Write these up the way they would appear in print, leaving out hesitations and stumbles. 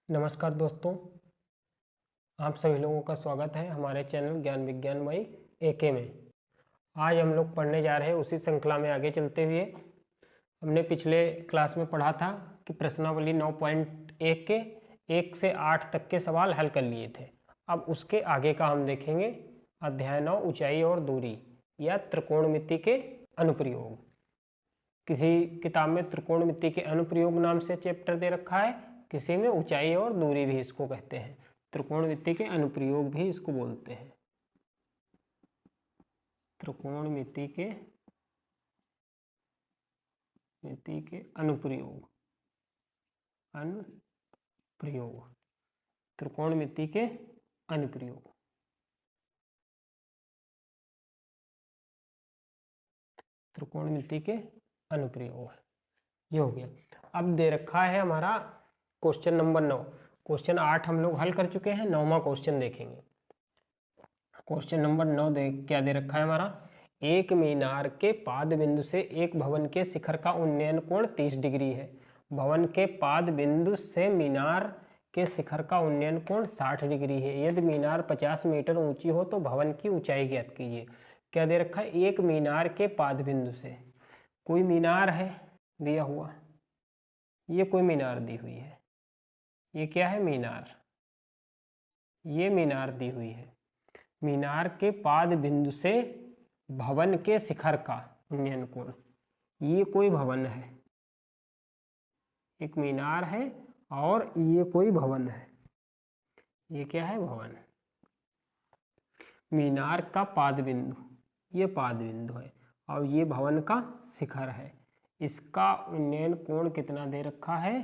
नमस्कार दोस्तों, आप सभी लोगों का स्वागत है हमारे चैनल ज्ञान विज्ञान बाई एके में। आज हम लोग पढ़ने जा रहे हैं उसी श्रृंखला में आगे चलते हुए। हमने पिछले क्लास में पढ़ा था कि प्रश्नावली 9.1 के 1 से 8 तक के सवाल हल कर लिए थे। अब उसके आगे का हम देखेंगे अध्याय 9 ऊंचाई और दूरी या त्रिकोणमिति के अनुप्रयोग। किसी किताब में त्रिकोणमिति के अनुप्रयोग नाम से चैप्टर दे रखा है, किसी में ऊंचाई और दूरी भी इसको कहते हैं। त्रिकोणमिति के अनुप्रयोग भी इसको बोलते हैं। त्रिकोणमिति के अनुप्रयोग त्रिकोणमिति के अनुप्रयोग। त्रिकोणमिति के अनुप्रयोग ये हो गया। अब दे रखा है हमारा क्वेश्चन नंबर 9। क्वेश्चन 8 हम लोग हल कर चुके हैं, 9वां क्वेश्चन देखेंगे। क्वेश्चन नंबर 9 क्या दे रखा है हमारा, एक मीनार के पाद बिंदु से एक भवन के शिखर का उन्नयन कोण 30 डिग्री है। भवन के पाद बिंदु से मीनार के शिखर का उन्नयन कोण 60 डिग्री है। यदि मीनार 50 मीटर ऊंची हो तो भवन की ऊंचाई ज्ञात कीजिए। क्या दे रखा है, एक मीनार के पाद बिंदु से, कोई मीनार है दिया हुआ, ये कोई मीनार दी हुई है, ये क्या है मीनार, ये मीनार दी हुई है। मीनार के पाद बिंदु से भवन के शिखर का उन्नयन कोण, ये कोई भवन है, एक मीनार है और ये कोई भवन है। ये क्या है, भवन। मीनार का पाद बिंदु, ये पाद बिंदु है और ये भवन का शिखर है। इसका उन्नयन कोण कितना दे रखा है,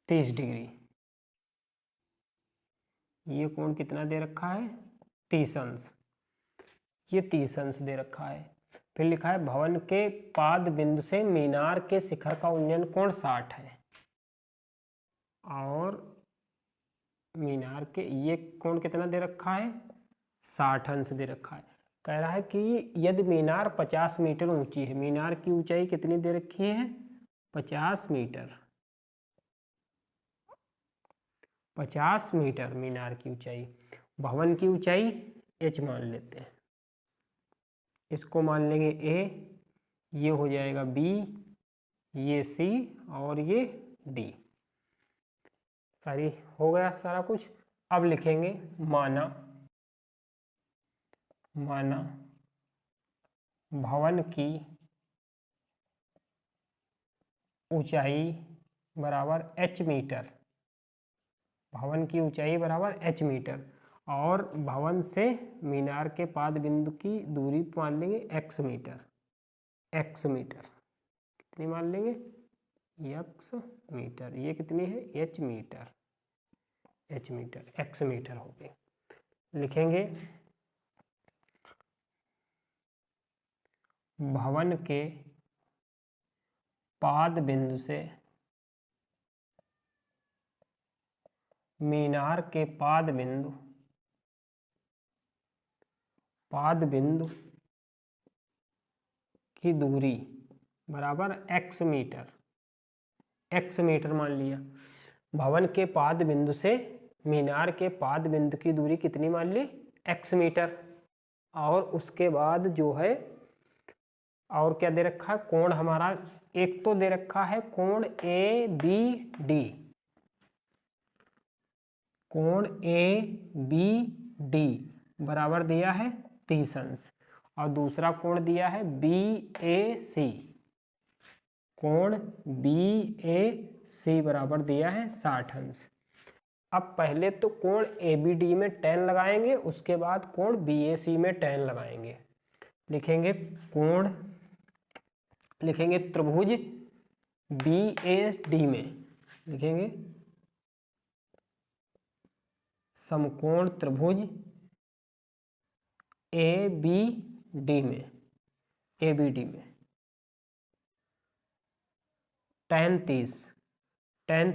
30 डिग्री। ये कोण कितना दे रखा है, 30 अंश। ये 30 अंश दे रखा है। फिर लिखा है भवन के पाद बिंदु से मीनार के शिखर का उन्नयन कोण 60 है और मीनार के ये कोण कितना दे रखा है, 60 अंश दे रखा है। कह रहा है कि यदि मीनार 50 मीटर ऊंची है, मीनार की ऊंचाई कितनी दे रखी है, 50 मीटर। 50 मीटर मीनार की ऊंचाई। भवन की ऊंचाई h मान लेते हैं, इसको मान लेंगे a, ये हो जाएगा b, ये c और ये d। सारी हो गया सारा कुछ। अब लिखेंगे माना भवन की ऊंचाई बराबर h मीटर। भवन की ऊंचाई बराबर h मीटर और भवन से मीनार के पाद बिंदु की दूरी मान लेंगे x मीटर। x मीटर कितनी मान लेंगे, x मीटर। ये कितनी है, h metre. h metre, x metre हो गई। लिखेंगे भवन के पाद बिंदु से मीनार के पाद बिंदु की दूरी बराबर x मीटर। x मीटर मान लिया। भवन के पाद बिंदु से मीनार के पाद बिंदु की दूरी कितनी मान ली, x मीटर। और उसके बाद जो है और क्या दे रखा है, कोण हमारा एक तो दे रखा है कोण ABD, कोण ABD बराबर दिया है 30 अंश और दूसरा कोण दिया है BAC, कोण BAC बराबर दिया है 60 अंश। अब पहले तो कोण ABD में tan लगाएंगे, उसके बाद कोण BAC में tan लगाएंगे। लिखेंगे कोण, लिखेंगे त्रिभुज BAD में, लिखेंगे समकोण त्रिभुज ABD में, ABD में tan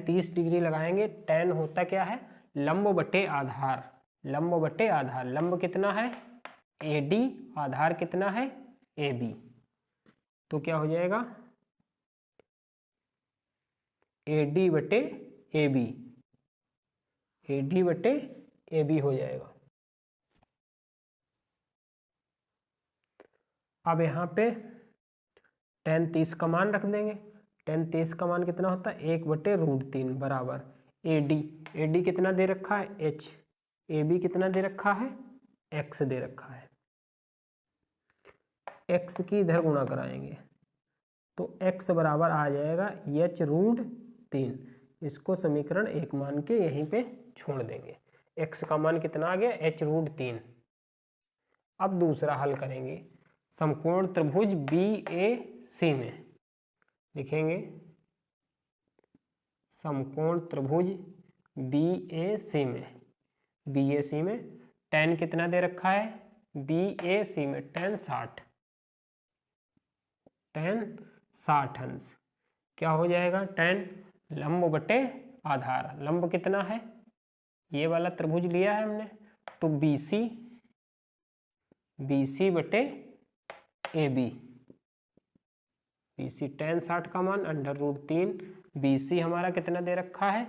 30 डिग्री लगाएंगे। tan होता क्या है, लंब बटे आधार। लंब बटे आधार, लंब कितना है AD, आधार कितना है AB, तो क्या हो जाएगा AD बटे AB, AD बटे AB हो जाएगा। अब यहाँ पे tan 30 का मान रख देंगे। tan 30 का मान कितना होता है, 1/√3 बराबर AD कितना दे रखा है H, AB कितना दे रखा है X दे रखा है। X की इधर गुणा कराएंगे तो X बराबर आ जाएगा H√3। इसको समीकरण 1 मान के यहीं पे छोड़ देंगे। X का मान कितना आ गया H√3। अब दूसरा हल करेंगे। समकोण त्रिभुज BAC में लिखेंगे, समकोण त्रिभुज BAC में tan कितना दे रखा है BAC में tan 60, tan 60 अंश क्या हो जाएगा, tan लंब बटे आधार। लंब कितना है, ये वाला त्रिभुज लिया है हमने, तो BC बटे AB, BC tan 60 का मान √3, BC हमारा कितना दे रखा है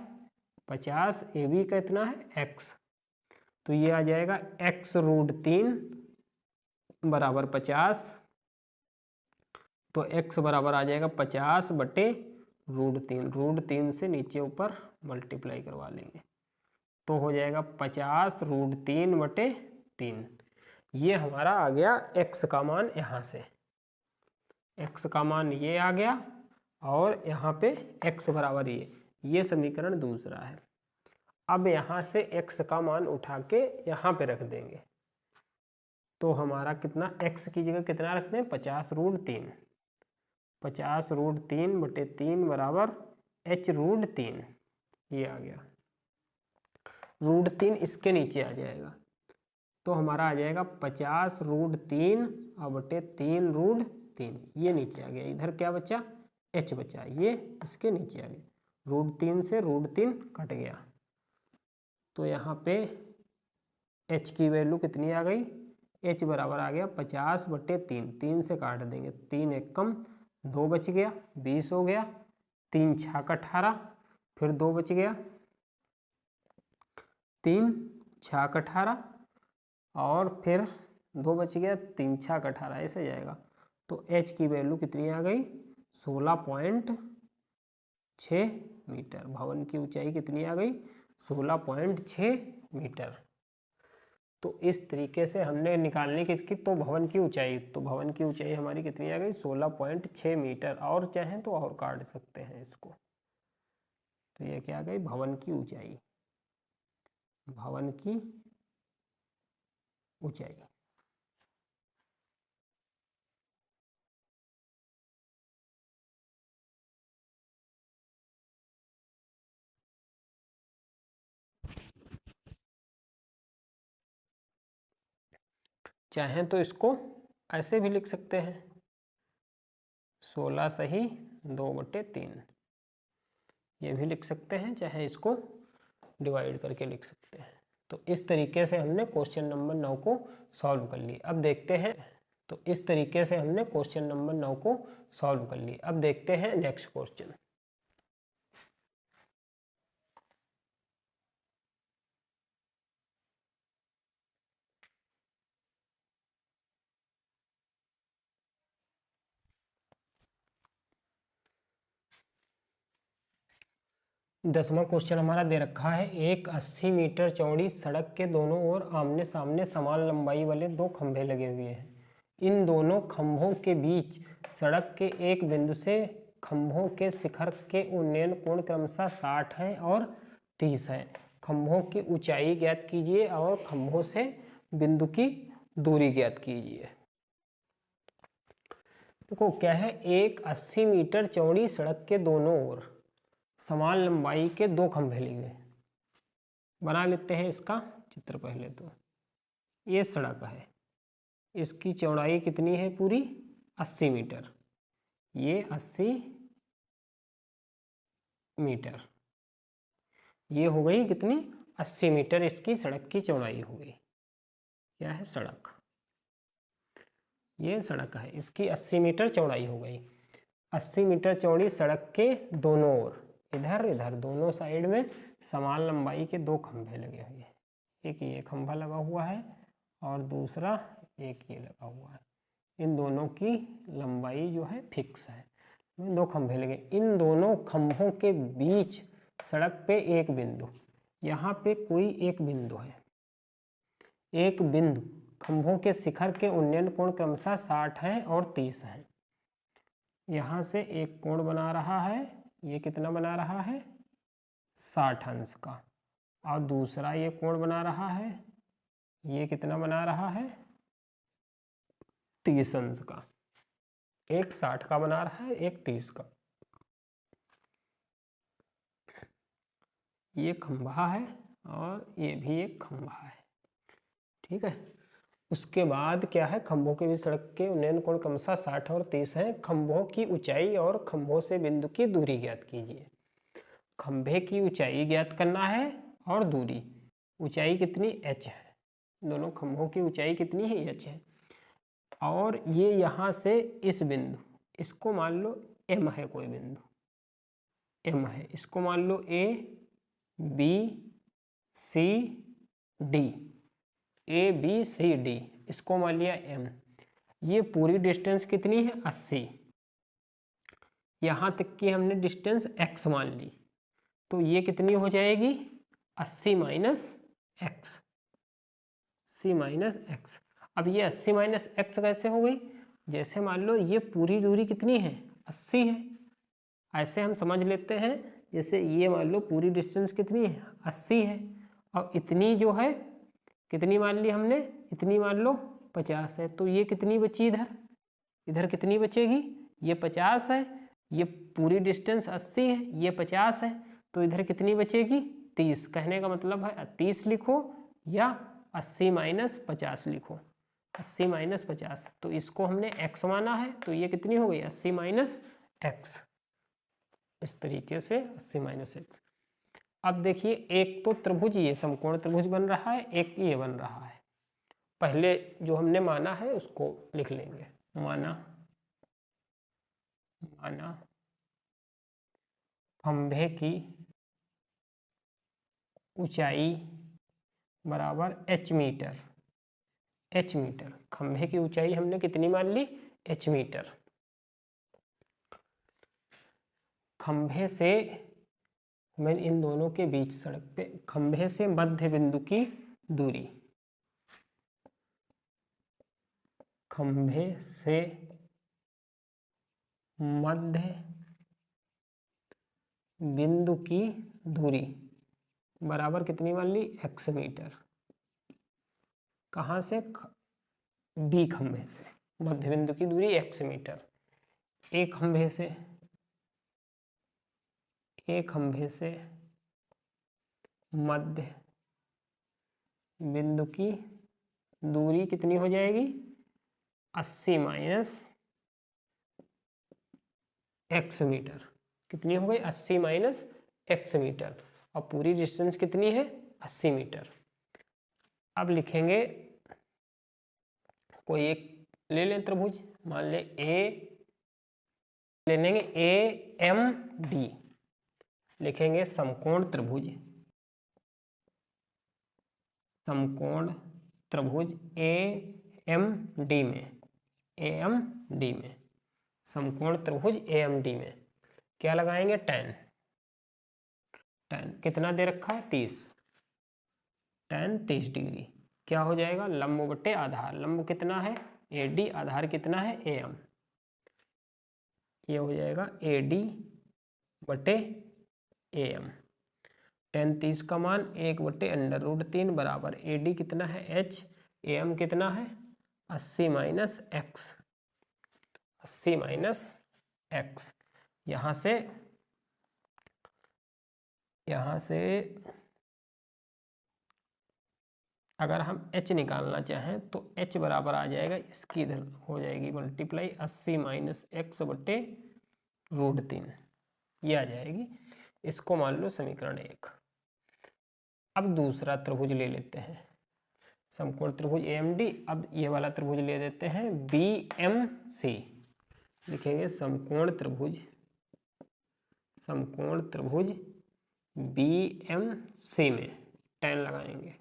50, AB का इतना है X, तो ये आ जाएगा X√3 बराबर 50, तो X बराबर आ जाएगा 50 बटे √3, √3 से नीचे ऊपर मल्टीप्लाई करवा लेंगे तो हो जाएगा 50 √3 बटे 3। ये हमारा आ गया X का मान। यहाँ से X का मान ये आ गया और यहाँ पे X बराबर ये समीकरण दूसरा है। अब यहाँ से X का मान उठा के यहाँ पे रख देंगे तो हमारा कितना, X की जगह कितना रखते हैं 50√3, 50√3 बटे 3 बराबर H√3, ये आ गया। √3 इसके नीचे आ जाएगा तो हमारा आ जाएगा 50√3 बटे 3√3, ये नीचे आ गया। इधर क्या बचा H बचा, ये इसके नीचे आ गया। √3 से √3 कट गया तो यहाँ पे H की वैल्यू कितनी आ गई, H बराबर आ गया 50 बटे 3, 3 से काट देंगे, 3 एक कम 2 बच गया 20 हो गया, 3 छाक 18, फिर 2 बच गया 3 छाक 18 और फिर 2 बच गया 3 छाक 18, ऐसे जाएगा। तो H की वैल्यू कितनी आ गई 16.6 मीटर। भवन की ऊंचाई कितनी आ गई 16.6 मीटर। तो इस तरीके से हमने निकालने की तो भवन की ऊंचाई, तो भवन की ऊंचाई हमारी कितनी आ गई 16.6 मीटर, और चाहें तो और काट सकते हैं इसको। तो ये क्या आ गई भवन की ऊंचाई, भवन की ऊंचाई। चाहें तो इसको ऐसे भी लिख सकते हैं 16 सही 2/3, ये भी लिख सकते हैं, चाहे इसको डिवाइड करके लिख सकते हैं। तो इस तरीके से हमने क्वेश्चन नंबर 9 को सॉल्व कर लिया। अब देखते हैं, तो इस तरीके से हमने क्वेश्चन नंबर 9 को सॉल्व कर लिया। अब देखते हैं नेक्स्ट क्वेश्चन। दसवां क्वेश्चन हमारा दे रखा है, एक 80 मीटर चौड़ी सड़क के दोनों ओर आमने सामने समान लंबाई वाले 2 खंभे लगे हुए हैं। इन दोनों खंभों के बीच सड़क के एक बिंदु से खंभों के शिखर के उन्नयन कोण क्रमशः 60 है और 30 है। खंभों की ऊंचाई ज्ञात कीजिए और खंभों से बिंदु की दूरी ज्ञात कीजिए। देखो क्या है, एक 80 मीटर चौड़ी सड़क के दोनों ओर समान लंबाई के 2 खंभे लिए। बना लेते हैं इसका चित्र पहले। तो ये सड़क है, इसकी चौड़ाई कितनी है पूरी 80 मीटर, ये 80 मीटर, ये हो गई कितनी 80 मीटर इसकी सड़क की चौड़ाई हो गई। क्या है सड़क, ये सड़क है, इसकी 80 मीटर चौड़ाई हो गई। 80 मीटर चौड़ी सड़क के दोनों ओर, इधर इधर दोनों साइड में समान लंबाई के दो खंभे लगे हुए हैं। एक ये खंभा लगा हुआ है और दूसरा एक ये लगा हुआ है। इन दोनों की लंबाई जो है फिक्स है। दो खंभे लगे, इन दोनों खंभों के बीच सड़क पे एक बिंदु, यहाँ पे कोई एक बिंदु है। एक बिंदु खंभों के शिखर के उन्नयन कोण क्रमशः 60 है और 30 है। यहाँ से एक कोण बना रहा है, ये कितना बना रहा है 60 अंश का, और दूसरा ये कोण बना रहा है, ये कितना बना रहा है 30 अंश का। एक 60 का बना रहा है, एक 30 का। ये खंभा है और ये भी एक खंभा है, ठीक है। उसके बाद क्या है, खंभों के बीच सड़क के उन्नयन कोण क्रमशः 60 और 30 है। खंभों की ऊंचाई और खंभों से बिंदु की दूरी ज्ञात कीजिए। खंभे की ऊंचाई ज्ञात करना है और दूरी, ऊंचाई कितनी h है, दोनों खंभों की ऊंचाई कितनी है h है। और ये यहाँ से इस बिंदु, इसको मान लो m है, कोई बिंदु m है, इसको मान लो a b c d, A B C D, इसको मान लिया m। ये पूरी डिस्टेंस कितनी है 80, यहाँ तक की हमने डिस्टेंस x मान ली, तो ये कितनी हो जाएगी 80 माइनस एक्स, 80 माइनस एक्स। अब ये 80 माइनस एक्स कैसे हो गई, जैसे मान लो ये पूरी दूरी कितनी है 80 है, ऐसे हम समझ लेते हैं जैसे ये मान लो पूरी डिस्टेंस कितनी है 80 है, और इतनी जो है कितनी मान ली हमने, इतनी मान लो 50 है, तो ये कितनी बची इधर, इधर कितनी बचेगी, ये 50 है, ये पूरी डिस्टेंस 80 है, ये 50 है, तो इधर कितनी बचेगी 30। कहने का मतलब है 30 लिखो या 80 माइनस 50 लिखो, 80 माइनस 50, तो इसको हमने x माना है, तो ये कितनी हो गई 80 माइनस एक्स। इस तरीके से 80 माइनस एक्स। अब देखिए एक तो त्रिभुज ये समकोण त्रिभुज बन रहा है, एक ये बन रहा है। पहले जो हमने माना है उसको लिख लेंगे, माना खंभे की ऊंचाई बराबर h मीटर, h मीटर, खंभे की ऊंचाई हमने कितनी मान ली h मीटर। खंभे से मैं इन दोनों के बीच सड़क पे खंभे से मध्य बिंदु की दूरी, खंभे से मध्य बिंदु की दूरी बराबर कितनी मान ली x मीटर। कहाँ से, बी खंभे से मध्य बिंदु की दूरी x मीटर। एक खंभे से मध्य बिंदु की दूरी कितनी हो जाएगी 80 माइनस एक्स मीटर। कितनी हो गई 80 माइनस एक्स मीटर, और पूरी डिस्टेंस कितनी है 80 मीटर। अब लिखेंगे कोई एक ले लें त्रिभुज, मान ले ले लेंगे ए एम डी, लिखेंगे समकोण त्रिभुज, समकोण त्रिभुज ए एम डी में, ए एम डी में, समकोण त्रिभुज ए एम डी में क्या लगाएंगे tan, कितना दे रखा है 30, tan 30 डिग्री क्या हो जाएगा लंब बटे आधार, लंब कितना है AD, आधार कितना है AM, ये हो जाएगा AD बटे AM। tan 30 का मान 1/√3 बराबर AD कितना है H, AM कितना है 80 माइनस एक्स, 80 माइनस एक्स। यहाँ से अगर हम h निकालना चाहें तो h बराबर आ जाएगा, इसकी इधर हो जाएगी मल्टीप्लाई 80 माइनस एक्स बटे √3, ये आ जाएगी। इसको मान लो समीकरण 1। अब दूसरा त्रिभुज ले लेते हैं, समकोण त्रिभुज AMD। अब ये वाला त्रिभुज ले लेते हैं BMC, लिखेंगे समकोण त्रिभुज समकोण त्रिभुज BMC में tan लगाएंगे।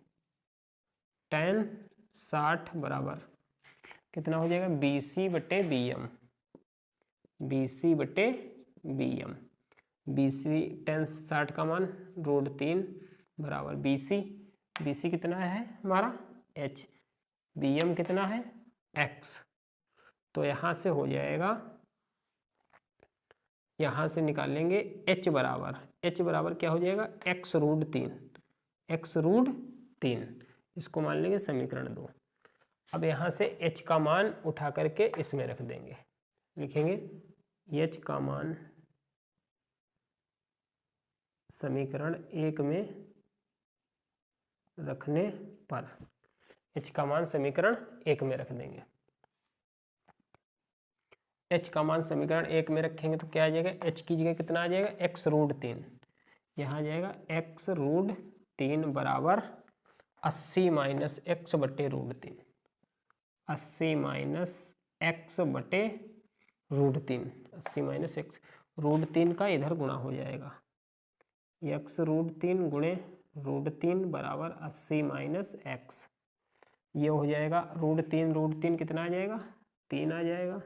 tan 60 बराबर कितना हो जाएगा, BC बटे BM, BC बटे BM। BC tan 60 का मान √3 बराबर BC कितना है हमारा H, BM कितना है X। तो यहाँ से हो जाएगा, यहाँ से निकालेंगे H बराबर क्या हो जाएगा, x√3, x√3। इसको मान लेंगे समीकरण 2। अब यहाँ से H का मान उठा करके इसमें रख देंगे, लिखेंगे H का मान समीकरण 1 में रखने पर, H का मान समीकरण 1 में रख देंगे। H का मान समीकरण 1 में रखेंगे तो क्या आ जाएगा, H की जगह कितना आ जाएगा, x√3। यहाँ आ जाएगा x√3 बराबर 80 माइनस x बटे √3, 80 माइनस x बटे √3, 80 माइनस x, √3 का इधर गुणा हो जाएगा, x√3 गुणे √3 बराबर 80 माइनस x। ये हो जाएगा √3 कितना आ जाएगा, 3 आ जाएगा,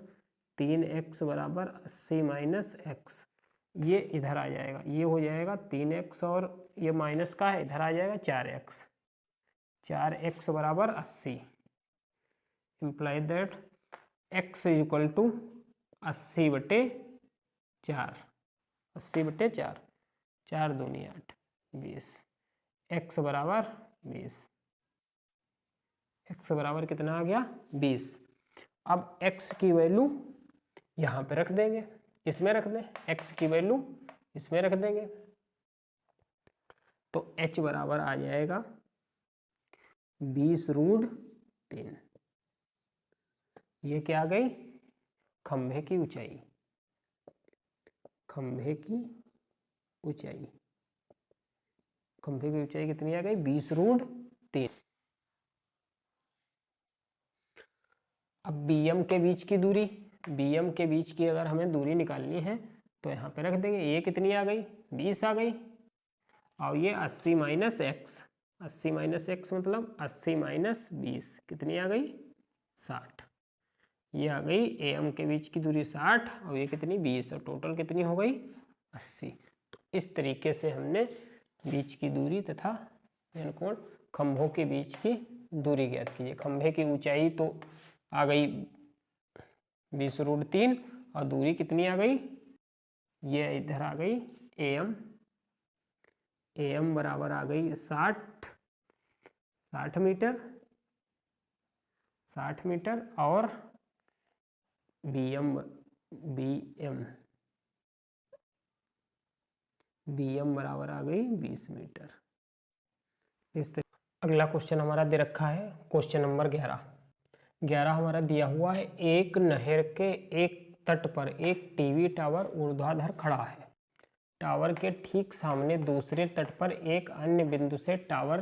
3x बराबर 80 माइनस x। ये इधर आ जाएगा, ये हो जाएगा 3x और ये माइनस का है, इधर आ जाएगा 4x, 4x बराबर 80। Imply that x is equal to 80 बटे 4, 80 बटे 4, 4 दूनी 8, 20। x बराबर 20, x बराबर कितना आ गया 20। अब x की वैल्यू यहाँ पे रख देंगे, इसमें रख दें, x की वैल्यू इसमें रख देंगे, तो h बराबर आ जाएगा 20√3। ये क्या आ गई, खंभे की ऊंचाई, खंभे की ऊंचाई, खंभे की ऊंचाई कितनी आ गई 20√3। अब BM के बीच की दूरी, BM के बीच की अगर हमें दूरी निकालनी है तो यहाँ पे रख देंगे, ये कितनी आ गई 20 आ गई, और ये 80 माइनस x, 80 माइनस x मतलब 80 माइनस 20 कितनी आ गई 60। ये आ गई AM के बीच की दूरी 60 और ये कितनी 20, और टोटल कितनी हो गई 80। तो इस तरीके से हमने बीच की दूरी तथा कोण खंभों के बीच की दूरी ज्ञात कीजिए। खंभे की ऊंचाई तो आ गई 20√3 और दूरी कितनी आ गई, ये इधर आ गई AM, AM बराबर आ गई 60 मीटर, 60 मीटर, और BM बराबर आ गई 20 मीटर। इस तरह अगला क्वेश्चन हमारा दे रखा है, क्वेश्चन नंबर 11 हमारा दिया हुआ है, एक नहर के एक तट पर एक टीवी टावर ऊर्ध्वाधर खड़ा है। टावर के ठीक सामने दूसरे तट पर एक अन्य बिंदु से टावर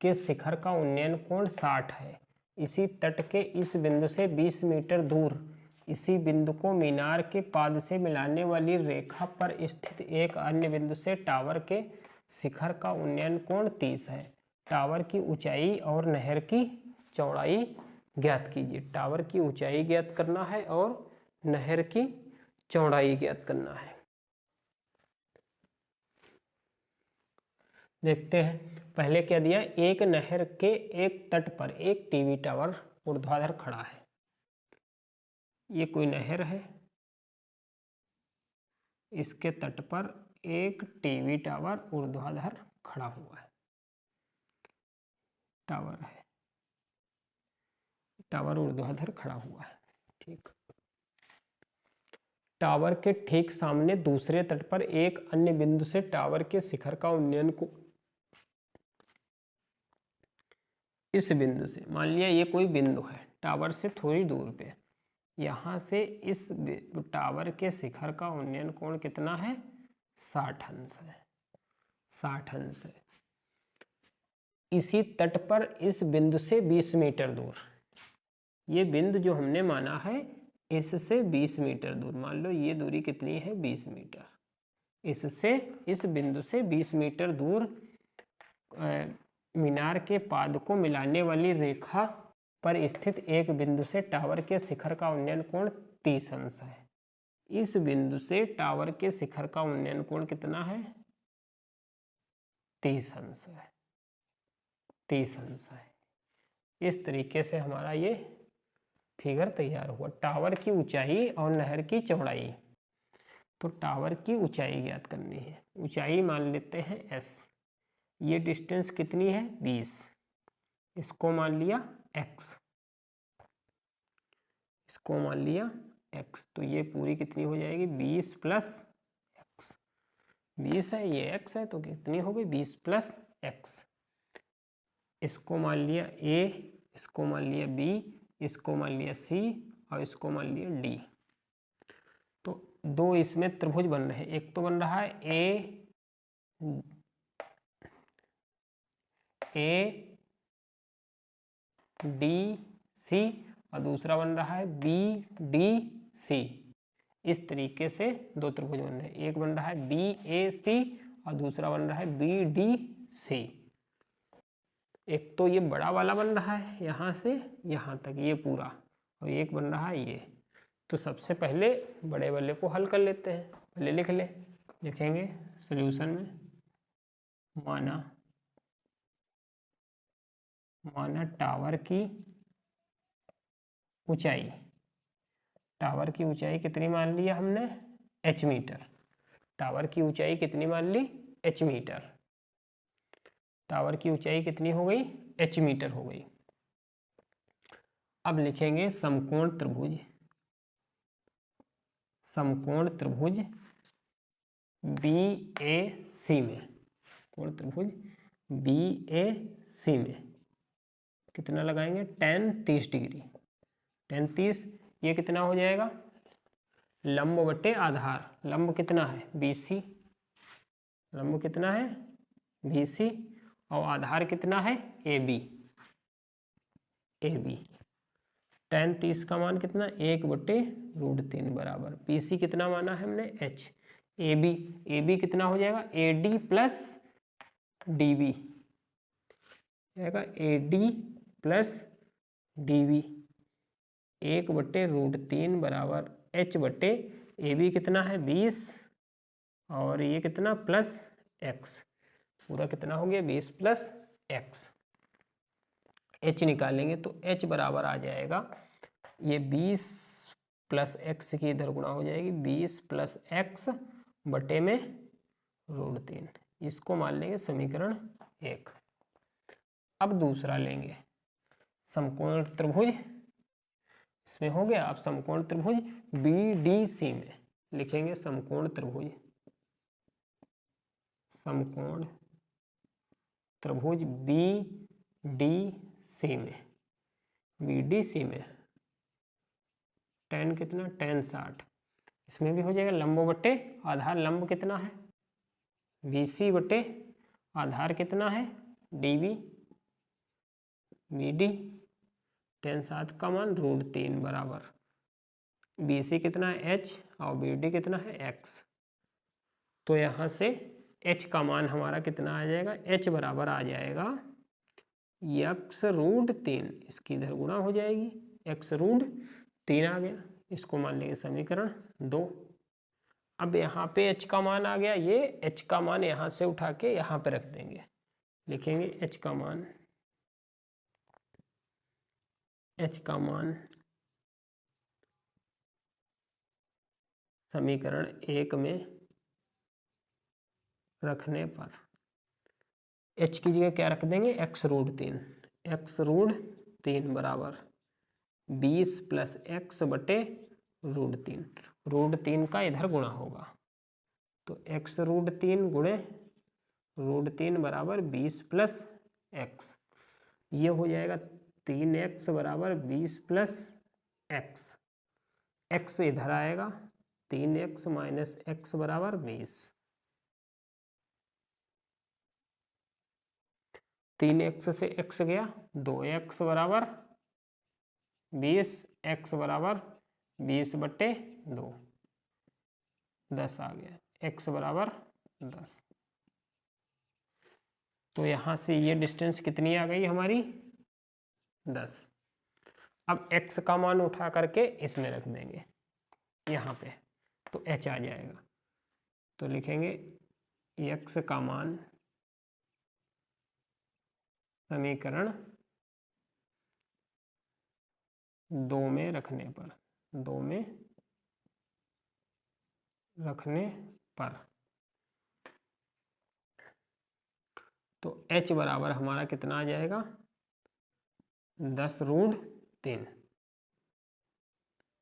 के शिखर का उन्नयन कोण 60 है। इसी तट के इस बिंदु से 20 मीटर दूर इसी बिंदु को मीनार के पाद से मिलाने वाली रेखा पर स्थित एक अन्य बिंदु से टावर के शिखर का उन्नयन कोण 30 है। टावर की ऊंचाई और नहर की चौड़ाई ज्ञात कीजिए। टावर की ऊंचाई ज्ञात करना है और नहर की चौड़ाई ज्ञात करना है। देखते हैं पहले क्या दिया, एक नहर के एक तट पर एक टीवी टावर ऊर्ध्वाधर खड़ा है। ये कोई नहर है, इसके तट पर एक टीवी टावर ऊर्ध्वाधर खड़ा हुआ है। टावर है, टावर ऊर्ध्वाधर खड़ा हुआ है, ठीक। टावर के ठीक सामने दूसरे तट पर एक अन्य बिंदु से टावर के शिखर का उन्नयन को इस बिंदु से, मान लिया ये कोई बिंदु है टावर से थोड़ी दूर पे, यहां से इस टावर के शिखर का उन्नयन कोण कितना है 60 अंश है, 60 अंश है। इसी तट पर इस बिंदु से 20 मीटर दूर, ये बिंदु जो हमने माना है इससे 20 मीटर दूर, मान लो ये दूरी कितनी है 20 मीटर। इससे इस बिंदु से 20 मीटर दूर मीनार के पाद को मिलाने वाली रेखा पर स्थित एक बिंदु से टावर के शिखर का उन्नयन कोण 30 अंश है। इस बिंदु से टावर के शिखर का उन्नयन कोण कितना है? 30 अंश है। 30 अंश है। इस तरीके से हमारा ये फिगर तैयार हुआ। टावर की ऊंचाई और नहर की चौड़ाई। तो टावर की ऊंचाई ज्ञात करनी है। ऊंचाई मान लेते हैं s। ये डिस्टेंस कितनी है? 20। इसको मान लिया x। इसको मान लिया x। तो ये पूरी कितनी हो जाएगी? 20 प्लस x। 20 है, ये x है, तो कितनी हो गई? 20 प्लस x। इसको मान लिया a, इसको मान लिया b, इसको मान लिया c और इसको मान लिया d। तो दो इसमें त्रिभुज बन रहे हैं। एक तो बन रहा है ए डी सी और दूसरा बन रहा है बी डी सी। इस तरीके से दो त्रिभुज बन रहे हैं। एक बन रहा है बी ए सी और दूसरा बन रहा है बी डी सी। एक तो ये बड़ा वाला बन रहा है यहाँ से यहाँ तक ये पूरा, और एक बन रहा है ये। तो सबसे पहले बड़े वाले को हल कर लेते हैं। पहले लिख ले, लिखेंगे सॉल्यूशन में माना टावर की ऊंचाई। टावर की ऊंचाई कितनी मान ली हमने? h metre. टावर की ऊंचाई कितनी मान ली? h metre. टावर की ऊंचाई कितनी हो गई? h मीटर हो गई। अब लिखेंगे समकोण त्रिभुज। समकोण त्रिभुज BAC में, कोण त्रिभुज BAC में कितना लगाएंगे? tan 30 degree. tan 30 ये कितना हो जाएगा? लंब बटे आधार। लंब कितना है? BC। लंब कितना है? BC और आधार कितना है? AB। tan 30 का मान कितना? 1/√3 बराबर BC कितना माना है हमने? H। AB कितना हो जाएगा? AD प्लस DB जाएगा। AD प्लस DB 1/√3 बराबर H/AB कितना है? 20 और ये कितना? Plus x। पूरा कितना हो गया? 20 प्लस x। h निकालेंगे तो h बराबर आ जाएगा, ये 20 प्लस x की इधर गुणा हो जाएगी 20 प्लस x बटे में √3। इसको मान लेंगे समीकरण 1। अब दूसरा लेंगे समकोण त्रिभुज। इसमें हो गया। अब समकोण त्रिभुज BDC में लिखेंगे समकोण त्रिभुज BDC में tan कितना? tan 60। इसमें भी हो जाएगा लंब बटे आधार। लंब कितना है? BC बटे आधार कितना है? DB। BD tan 60 का मान √3 बराबर BC कितना है? H और BD कितना है? X। तो यहाँ से h का मान हमारा कितना आ जाएगा? h बराबर आ जाएगा x√3। इसकी इधर गुणा हो जाएगी, x√3 आ गया। इसको मान लेंगे समीकरण 2। अब यहाँ पे h का मान आ गया। ये h का मान यहाँ से उठा के यहाँ पे रख देंगे। लिखेंगे h का मान समीकरण 1 में रखने पर h की जगह क्या रख देंगे? x√3 बराबर 20 प्लस x बटे √3। √3 का इधर गुणा होगा तो x√3 गुणे √3 बराबर 20 प्लस x। ये हो जाएगा 3x बराबर 20 प्लस x। x इधर आएगा 3x माइनस x बराबर 20। 3x से x गया, 2x बराबर 20, x बराबर 20/2 10 आ गया। x बराबर 10। तो यहाँ से ये डिस्टेंस कितनी आ गई हमारी 10। अब x का मान उठा करके इसमें रख देंगे यहाँ पे, तो h आ जाएगा। तो लिखेंगे x का मान समीकरण 2 में रखने पर, 2 में रखने पर, तो h बराबर हमारा कितना आ जाएगा 10√3,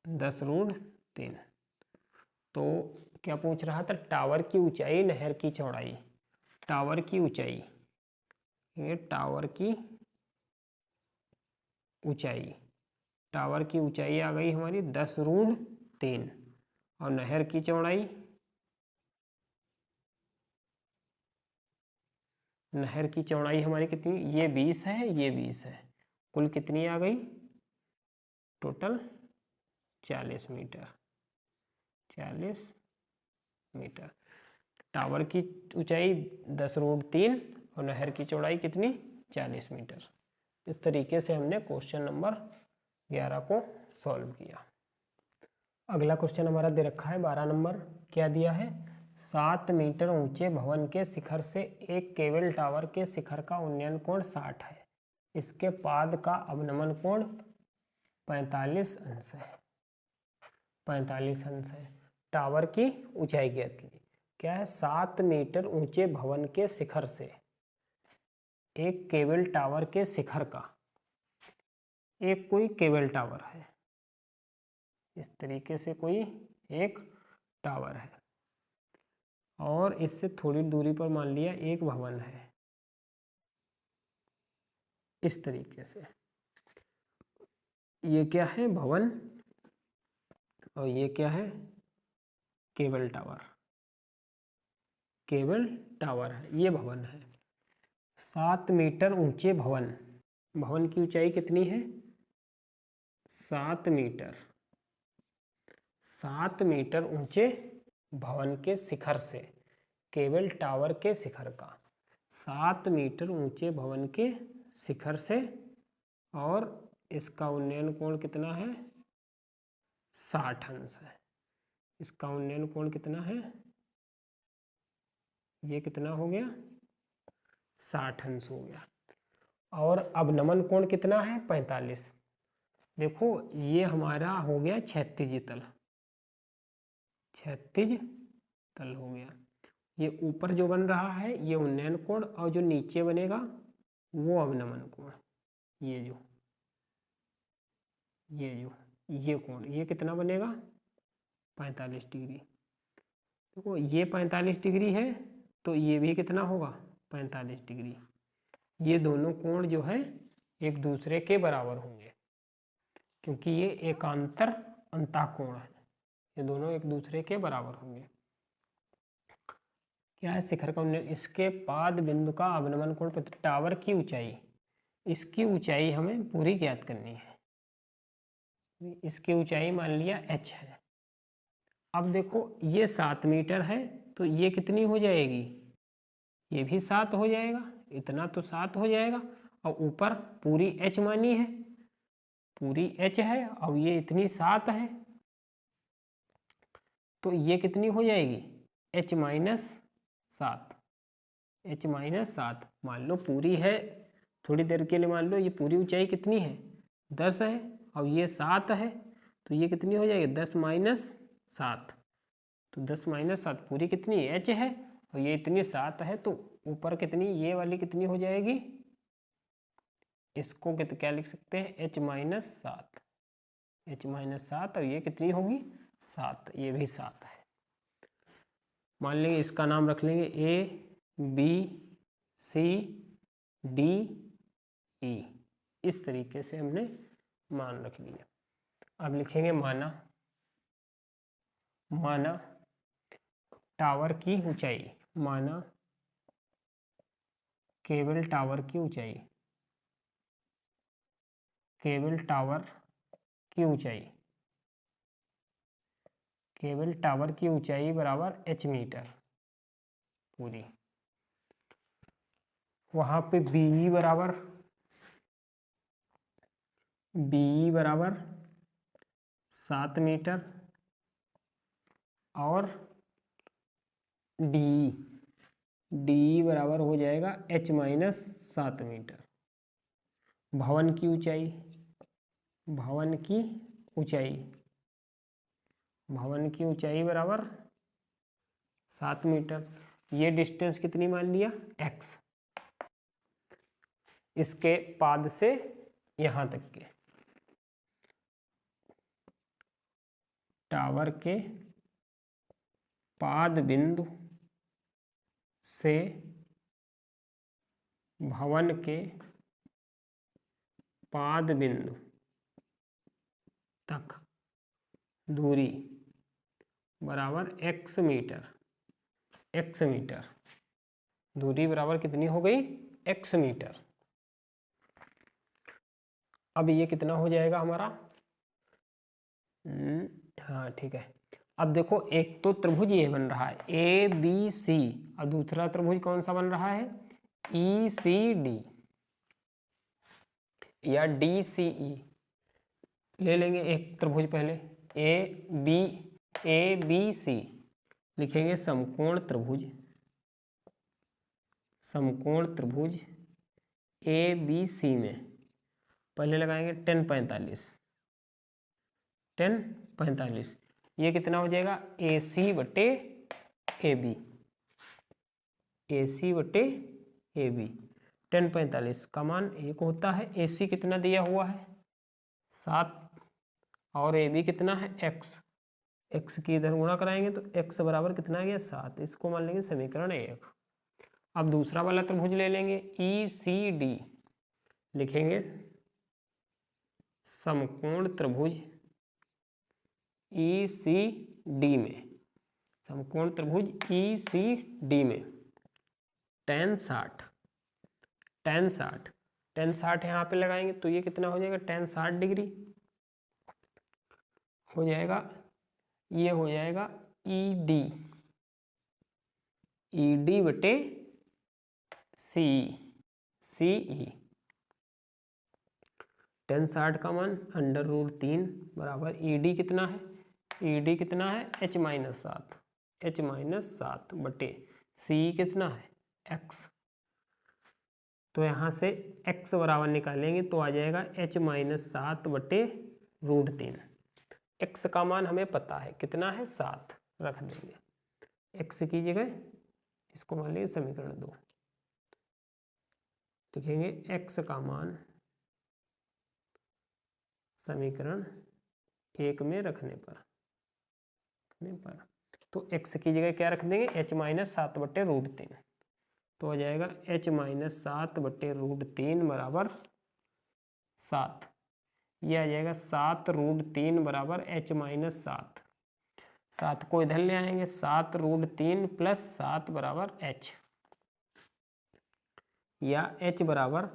10√3। तो क्या पूछ रहा था, टावर की ऊंचाई नहर की चौड़ाई, टावर की ऊंचाई, ये टावर की ऊंचाई, टावर की ऊंचाई आ गई हमारी 10√3 और नहर की चौड़ाई, नहर की चौड़ाई हमारी कितनी, ये 20 है, ये 20 है, कुल कितनी आ गई टोटल 40 मीटर, 40 मीटर। टावर की ऊंचाई 10√3 और नहर की चौड़ाई कितनी 40 मीटर। इस तरीके से हमने क्वेश्चन नंबर 11 को सॉल्व किया। अगला क्वेश्चन हमारा दे रखा है 12 नंबर। क्या दिया है, 7 मीटर ऊंचे भवन के शिखर से एक केबल टावर के शिखर का उन्नयन कोण 60 है, इसके पाद का अवनमन कोण 45 अंश है, 45 अंश है। टावर की ऊंचाई ज्ञात कीजिए। क्या है, 7 मीटर ऊंचे भवन के शिखर से एक केबल टावर के शिखर का, एक कोई केबल टावर है, इस तरीके से कोई एक टावर है और इससे थोड़ी दूरी पर मान लिया एक भवन है, इस तरीके से। ये क्या है, भवन, और ये क्या है, केबल टावर, केबल टावर है, ये भवन है। 7 मीटर ऊंचे भवन, भवन की ऊंचाई कितनी है 7 मीटर, 7 मीटर ऊंचे भवन के शिखर से केबल टावर के शिखर का, 7 मीटर ऊंचे भवन के शिखर से, और इसका उन्नयन कोण कितना है 60 अंश है। इसका उन्नयन कोण कितना है, ये कितना हो गया 60 अंश हो गया। और अवनमन कोण कितना है 45। देखो ये हमारा हो गया क्षैतिज तल, क्षैतिज तल हो गया। ये ऊपर जो बन रहा है ये उन्नयन कोण, और जो नीचे बनेगा वो अवनमन कोण। ये जो ये कोण, ये कितना बनेगा 45 डिग्री। देखो ये 45 डिग्री है तो ये भी कितना होगा 45 डिग्री। ये दोनों कोण जो है एक दूसरे के बराबर होंगे, क्योंकि ये एकांतर अंतःकोण है, ये दोनों एक दूसरे के बराबर होंगे। क्या है, शिखर का उन्नयन, इसके पाद बिंदु का अवनमन कोण, टावर की ऊंचाई, इसकी ऊंचाई हमें पूरी ज्ञात करनी है। इसकी ऊंचाई मान लिया h है। अब देखो ये 7 मीटर है तो ये कितनी हो जाएगी, ये भी 7 हो जाएगा, इतना तो 7 हो जाएगा, और ऊपर पूरी h मानी है, पूरी h है, और ये इतनी 7 है, तो ये कितनी हो जाएगी h माइनस 7, h माइनस 7 मान लो पूरी है, थोड़ी देर के लिए मान लो ये पूरी ऊंचाई कितनी है 10 है, और ये 7 है, तो ये कितनी हो जाएगी 10 माइनस 7, तो 10 माइनस 7 पूरी कितनी h है, और ये इतनी 7 है, तो ऊपर कितनी, ये वाली कितनी हो जाएगी, इसको क्या लिख सकते हैं h माइनस 7, h माइनस 7, और ये कितनी होगी 7, ये भी 7 है। मान लेंगे इसका नाम रख लेंगे ABCDE, इस तरीके से हमने मान रख लिया। अब लिखेंगे माना, माना टावर की ऊंचाई, माना केबल टावर की ऊंचाई, केबल टावर की ऊंचाई, केबल टावर की ऊंचाई बराबर h मीटर पूरी। वहां पे बीई बराबर 7 मीटर और डी बराबर हो जाएगा h माइनस 7 मीटर। भवन की ऊंचाई बराबर 7 मीटर। ये डिस्टेंस कितनी मान लिया x, इसके पाद से यहां तक के टावर के पाद बिंदु से भवन के पाद बिंदु तक दूरी बराबर x मीटर। दूरी बराबर कितनी हो गई x मीटर। अब ये कितना हो जाएगा हमारा, हाँ ठीक है। अब देखो एक तो त्रिभुज ये बन रहा है ABC और दूसरा त्रिभुज कौन सा बन रहा है ECD या DCE। ले लेंगे एक त्रिभुज पहले ABC लिखेंगे समकोण त्रिभुज ABC में पहले लगाएंगे 10 45। ये कितना हो जाएगा AC बटे AB 10 45 का मान 1 होता है। AC कितना दिया हुआ है 7 और AB कितना है x की इधर गुणा कराएंगे तो x बराबर कितना आ गया 7। इसको मान लेंगे समीकरण 1। अब दूसरा वाला त्रिभुज ले लेंगे ECD लिखेंगे समकोण त्रिभुज ECD में tan 60 यहाँ पे लगाएंगे तो ये कितना हो जाएगा tan 60 डिग्री हो जाएगा। ये हो जाएगा ED बटे CE। tan 60 का मान √3 बराबर ED कितना है h माइनस 7 बटे CE कितना है x। तो यहाँ से x बराबर निकालेंगे तो आ जाएगा h माइनस 7 बटे √3। x का मान हमें पता है कितना है 7 रख देंगे x की जगह, इसको मान लीजिए समीकरण 2 लिखेंगे x का मान समीकरण 1 में रखने पर तो x की जगह क्या रख देंगे h माइनस 7 बटे √3 तो हो जाएगा h माइनस 7 बटे √3 बराबर 7। यह आ जाएगा 7 √3 बराबर h माइनस 7 को इधर ले आएंगे 7 √3 प्लस 7 बराबर h या h बराबर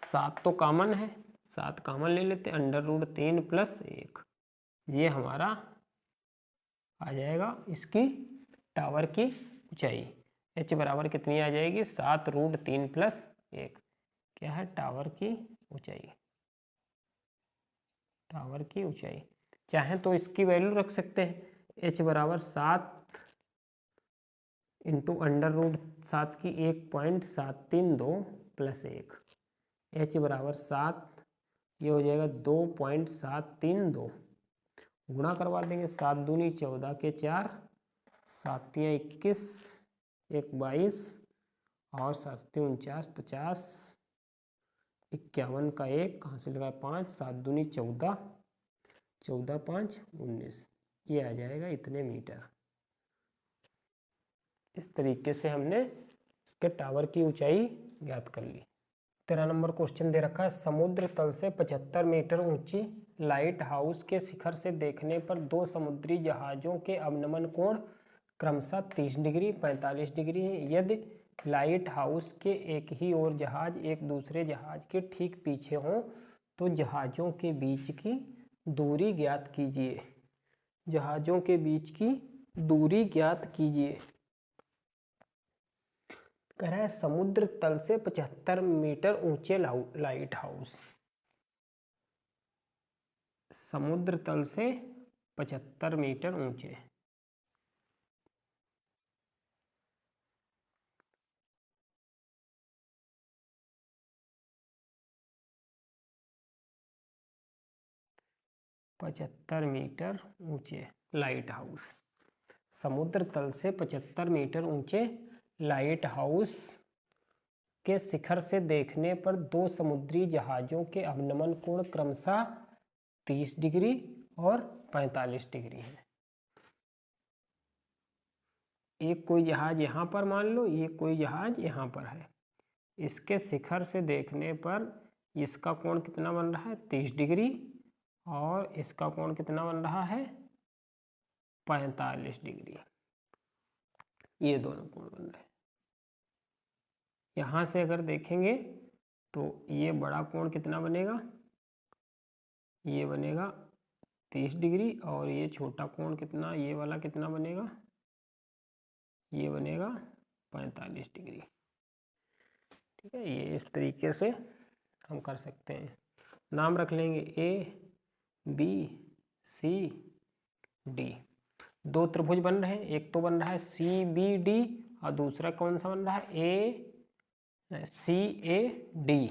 7 तो कॉमन है 7 कॉमन ले लेते हैं √3 प्लस 1। ये हमारा आ जाएगा इसकी टावर की ऊंचाई h बराबर कितनी आ जाएगी 7 √3 प्लस 1। क्या है टावर की ऊंचाई। चाहे तो इसकी वैल्यू रख सकते हैं h बराबर 7 इंटू √7 की 1.732 प्लस 1 h बराबर 7 ये हो जाएगा 2.732 गुणा करवा देंगे 7 दूनी 14 के 4 7 या 21 1 22 और 7 49 50 51 का 1 कहाँ से लगा 5 7 दूनी 14 14 5 19 ये आ जाएगा इतने मीटर। इस तरीके से हमने इसके टावर की ऊंचाई ज्ञात कर ली। 13 नंबर क्वेश्चन दे रखा है समुद्र तल से 75 मीटर ऊंची लाइट हाउस के शिखर से देखने पर 2 समुद्री जहाज़ों के अवनमन कोण क्रमशः 30 डिग्री 45 डिग्री है। यदि लाइट हाउस के एक ही ओर जहाज एक दूसरे जहाज के ठीक पीछे हों तो जहाज़ों के बीच की दूरी ज्ञात कीजिए। जहाजों के बीच की दूरी ज्ञात कीजिए। कह रहा है समुद्र तल से 75 मीटर ऊंचे लाइट हाउस। समुद्र तल से 75 मीटर ऊंचे। पचहत्तर मीटर ऊंचे लाइट हाउस। समुद्र तल से 75 मीटर ऊंचे लाइट हाउस के शिखर से देखने पर दो समुद्री जहाजों के अवनमन कोण क्रमशः 30 डिग्री और 45 डिग्री है। एक कोई जहाज यहाँ पर मान लो, ये कोई जहाज यहाँ पर है। इसके शिखर से देखने पर इसका कोण कितना बन रहा है 30 डिग्री और इसका कोण कितना बन रहा है 45 डिग्री। ये दोनों कोण बन रहे हैं। यहाँ से अगर देखेंगे तो ये बड़ा कोण कितना बनेगा, ये बनेगा 30 डिग्री और ये छोटा कोण कितना, ये वाला कितना बनेगा, ये बनेगा 45 डिग्री। ठीक है, ये इस तरीके से हम कर सकते हैं। नाम रख लेंगे ए बी सी डी। दो त्रिभुज बन रहे हैं, एक तो बन रहा है सी बी डी और दूसरा कौन सा बन रहा है ए सी ए डी।